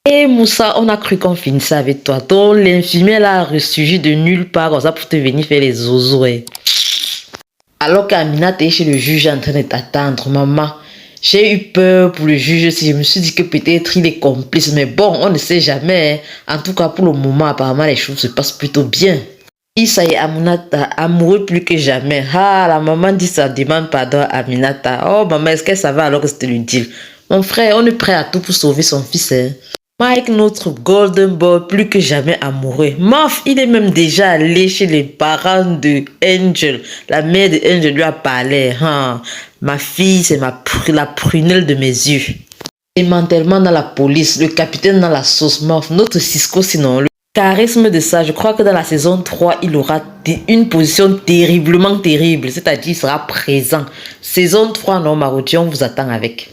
Et Moussa, on a cru qu'on finissait avec toi. Donc l'infirmière là a ressurgi de nulle part comme ça pour te venir faire les zozos. Alors qu'Aminata est chez le juge en train de t'attendre, maman. J'ai eu peur pour le juge si je me suis dit que peut-être il est complice. Mais bon, on ne sait jamais. En tout cas, pour le moment, apparemment, les choses se passent plutôt bien. Issa et Aminata, amoureux plus que jamais. Ah, la maman dit ça, demande pardon à Aminata. Oh, maman, est-ce que ça va alors que c'était le deal? Mon frère, on est prêt à tout pour sauver son fils. Mike, notre golden boy, plus que jamais amoureux. Mof, il est même déjà allé chez les parents de Angel. La mère de Angel lui a parlé. Hein. Ma fille, c'est la prunelle de mes yeux. Démantèlement dans la police, le capitaine dans la sauce. Mof, notre Cisco sinon. Le charisme de ça, je crois que dans la saison 3, il aura une position terriblement terrible. C'est-à-dire, il sera présent. Saison 3, non, Marodi, on vous attend avec.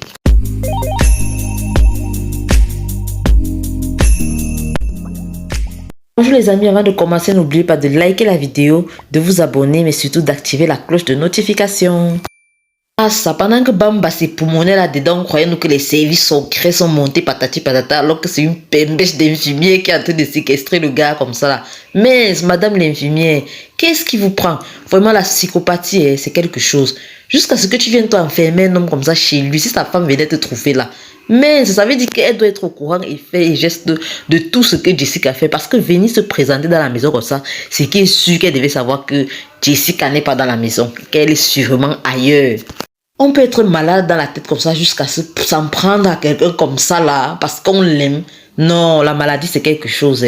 Bonjour les amis, avant de commencer, n'oubliez pas de liker la vidéo, de vous abonner, mais surtout d'activer la cloche de notification. Ah ça, pendant que Bamba s'est poumonné là-dedans, croyez-nous que les services secrets sont montés patati patata, alors que c'est une pembèche d'infirmière qui est en train de séquestrer le gars comme ça là. Mais madame l'infirmière, qu'est-ce qui vous prend? Vraiment la psychopathie, c'est quelque chose. Jusqu'à ce que tu viennes t'enfermer un homme comme ça chez lui, si sa femme venait te trouver là. Mais ça veut dire qu'elle doit être au courant et faire et geste de tout ce que Jessica fait. Parce que venir se présenter dans la maison comme ça, c'est qu'elle est sûre qu'elle devait savoir que Jessica n'est pas dans la maison, qu'elle est sûrement ailleurs. On peut être malade dans la tête comme ça jusqu'à s'en prendre à quelqu'un comme ça là, parce qu'on l'aime. Non, la maladie c'est quelque chose.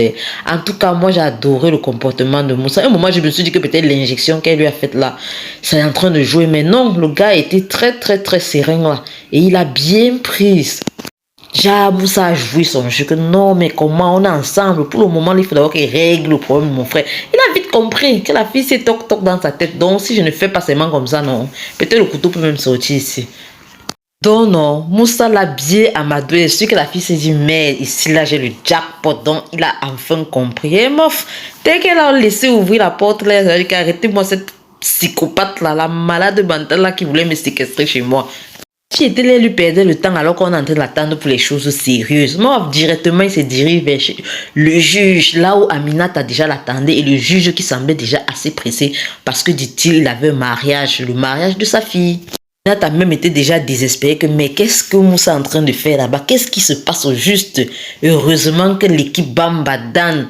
En tout cas, moi j'ai adoré le comportement de Moussa. À un moment, je me suis dit que peut-être l'injection qu'elle lui a faite là, c'est en train de jouer. Mais non, le gars était très serein là. Et il a bien pris. Moussa a joué son jeu que non, mais comment on est ensemble? Pour le moment, il faut d'abord qu'il règle le problème de mon frère. Il a vite compris que la fille c'est toc dans sa tête. Donc, si je ne fais pas seulement comme ça, non, peut-être le couteau peut même sortir ici. Donc, non, Moussa l'a bien amadoué. C'est sûr que la fille s'est dit, mais ici là, j'ai le jackpot. Donc, il a enfin compris. Et mof, dès qu'elle a laissé ouvrir la porte, là, elle a dit arrêtez-moi cette psychopathe là, la malade mentale là qui voulait me séquestrer chez moi. Qui était là, lui perdait le temps alors qu'on est en train d'attendre pour les choses sérieuses. Moi, directement, il se dirige vers le juge, là où Aminata déjà l'attendait, et le juge qui semblait déjà assez pressé parce que, dit-il, il avait un mariage, le mariage de sa fille. Aminata même été déjà désespéré que, mais qu'est-ce que Moussa est en train de faire là-bas? Qu'est-ce qui se passe au juste? Heureusement que l'équipe Bamba, Dan,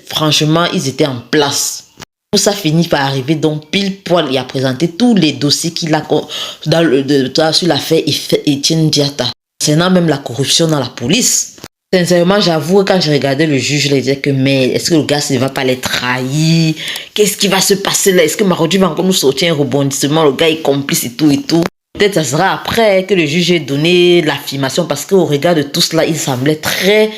franchement, ils étaient en place. Moussa finit par arriver donc pile poil et a présenté tous les dossiers qu'il a sur l'affaire Etienne Diatta. Concernant même la corruption dans la police. Sincèrement, j'avoue, quand je regardais le juge, je me disais que, mais est-ce que le gars ne va pas les trahir? Qu'est-ce qui va se passer là? Est-ce que Marodi va encore nous sortir un rebondissement? Le gars est complice et tout et tout. Peut-être ça sera après que le juge ait donné l'affirmation parce qu'au regard de tout cela, il semblait très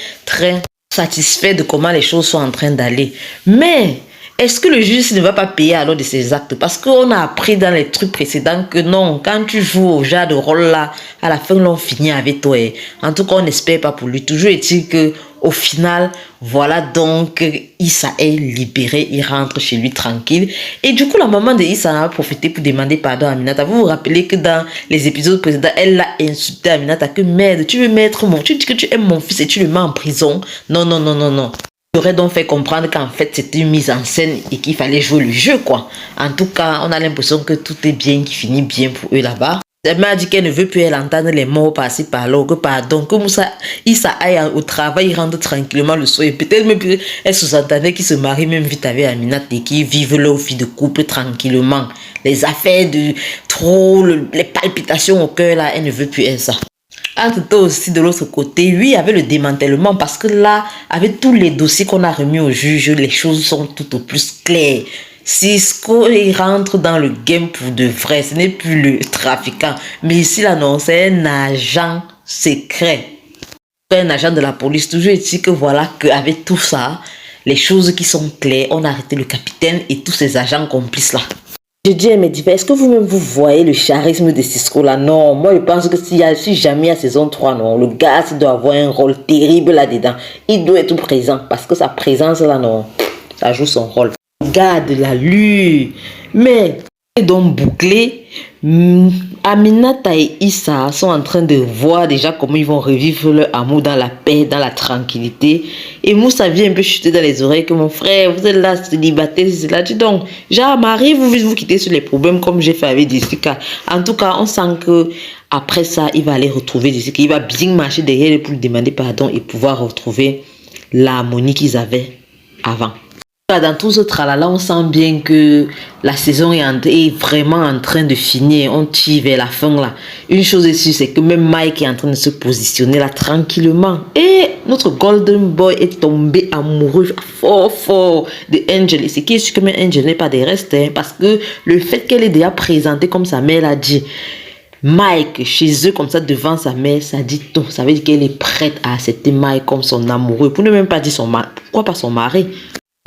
satisfait de comment les choses sont en train d'aller. Mais est-ce que le juge ne va pas payer alors de ses actes? Parce qu'on a appris dans les trucs précédents que non, quand tu joues au genre de rôle là, à la fin l'on finit avec toi. En tout cas, on n'espère pas pour lui. Toujours est-il que au final, voilà donc Issa est libéré, il rentre chez lui tranquille. Et du coup, la maman de Issa en a profité pour demander pardon à Aminata. Vous vous rappelez que dans les épisodes précédents, elle l'a insulté à Aminata que merde, tu veux mettre tu dis que tu aimes mon fils et tu le mets en prison. Non. Il aurait donc fait comprendre qu'en fait c'était une mise en scène et qu'il fallait jouer le jeu quoi. En tout cas, on a l'impression que tout est bien, qui finit bien pour eux là-bas. Elle m'a dit qu'elle ne veut plus entendre les mots passer par là, que pardon, que Moussa, Issa aille au travail, il rentre tranquillement le soir. Et peut-être même elle sous-entendait qu'il se marie même vite avec Aminata et qu'ils vivent leur vie de couple tranquillement. Les affaires de trop, les palpitations au cœur là, elle ne veut plus ça. Entre aussi de l'autre côté, oui, avec le démantèlement, parce que là, avec tous les dossiers qu'on a remis au juge, les choses sont tout au plus claires. Cisco, il rentre dans le game pour de vrai, ce n'est plus le trafiquant. Mais ici, là, non, c'est un agent secret. Un agent de la police, toujours dit que voilà, qu'avec tout ça, les choses qui sont claires, on a arrêté le capitaine et tous ces agents complices là. Je dis à mes divers, est-ce que vous-même vous voyez le charisme de Cisco là? Non, moi je pense que si jamais à saison 3, non, le gars doit avoir un rôle terrible là-dedans. Il doit être présent parce que sa présence là, non, ça joue son rôle. Le gars de l'allure, mais donc bouclé, Aminata et Issa sont en train de voir déjà comment ils vont revivre leur amour dans la paix, dans la tranquillité. Et Moussa vient un peu chuter dans les oreilles que mon frère, vous êtes là, célibataire, c'est là. Dis donc, genre, Marie, vous vite vous quitter sur les problèmes comme j'ai fait avec Jessica. En tout cas, on sent que après ça, il va aller retrouver Jessica. Il va bien marcher derrière elle pour lui demander pardon et pouvoir retrouver l'harmonie qu'ils avaient avant. Dans tout ce tralala, on sent bien que la saison est vraiment en train de finir. On tire vers la fin là. Une chose est sûre, c'est que même Mike est en train de se positionner là tranquillement. Et notre Golden Boy est tombé amoureux fort de Angel. Et ce qui est sûr que même Angel n'est pas des restes. Hein, parce que le fait qu'elle est déjà présentée comme sa mère l'a dit. Mike, chez eux, comme ça, devant sa mère, ça dit tout. Ça veut dire qu'elle est prête à accepter Mike comme son amoureux. Pour ne même pas dire son mari. Pourquoi pas son mari?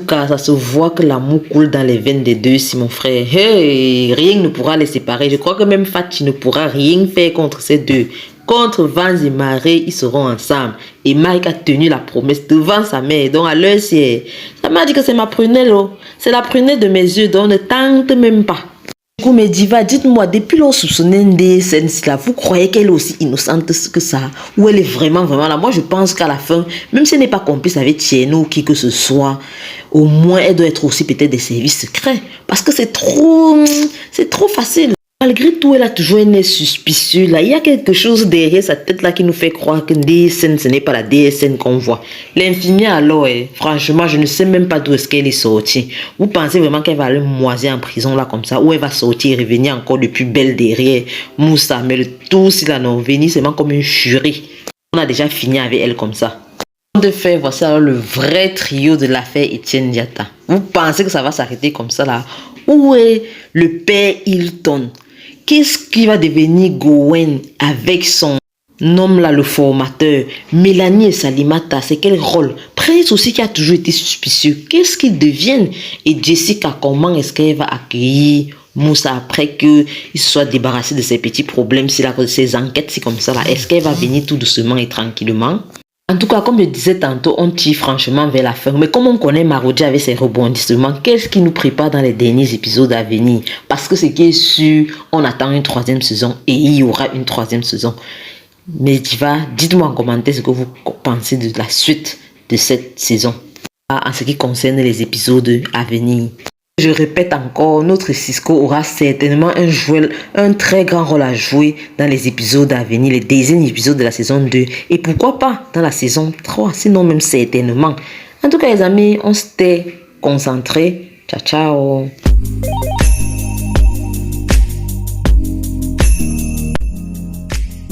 Car ça se voit que l'amour coule dans les veines des deux, si mon frère. Hey, rien ne pourra les séparer. Je crois que même Fatih ne pourra rien faire contre ces deux. Contre Vance et Marie, ils seront ensemble. Et Mike a tenu la promesse devant sa mère. Donc à l'heure, ça m'a dit que c'est ma prunelle. Oh. C'est la prunelle de mes yeux. Donc ne tente même pas. Du coup, mes divas, dites-moi, depuis l'on soupçonnait des scènes là, vous croyez qu'elle est aussi innocente que ça? Ou elle est vraiment là? Moi, je pense qu'à la fin, même si elle n'est pas complice avec Tieno ou qui que ce soit, au moins, elle doit être aussi peut-être des services secrets. Parce que c'est trop facile. Malgré tout, elle a toujours un nez suspicieux. Là, il y a quelque chose derrière sa tête là qui nous fait croire que DSN, ce n'est pas la DSN qu'on voit. L'infirmière alors, franchement, je ne sais même pas d'où est-ce qu'elle est sortie. Vous pensez vraiment qu'elle va aller moisir en prison là comme ça, ou elle va sortir et revenir encore de plus belle derrière Moussa? Mais le tout, s'il en est revenu, c'est vraiment comme une furie. On a déjà fini avec elle comme ça. De fait, voici alors le vrai trio de l'affaire Etienne Diatta. Vous pensez que ça va s'arrêter comme ça là? Où est le père Hilton? Qu'est-ce qui va devenir Gowen avec son homme là, le formateur? Mélanie et Salimata, c'est quel rôle? Prince aussi qui a toujours été suspicieux. Qu'est-ce qu'ils deviennent? Et Jessica, comment est-ce qu'elle va accueillir Moussa après qu'il se soit débarrassé de ses petits problèmes, de ses enquêtes, c'est comme ça là? Est-ce qu'elle va venir tout doucement et tranquillement? En tout cas, comme je disais tantôt, on tire franchement vers la fin. Mais comme on connaît Marodi avec ses rebondissements, qu'est-ce qui nous prépare dans les derniers épisodes à venir? Parce que ce qui est sûr, on attend une 3e saison et il y aura une 3e saison. Mais dites-moi en commentaire ce que vous pensez de la suite de cette saison. En ce qui concerne les épisodes à venir. Je répète encore, notre Cisco aura certainement un très grand rôle à jouer dans les épisodes à venir, les deuxièmes épisodes de la saison 2. Et pourquoi pas dans la saison 3, sinon même certainement. En tout cas les amis, on s'était concentrés. Ciao, ciao.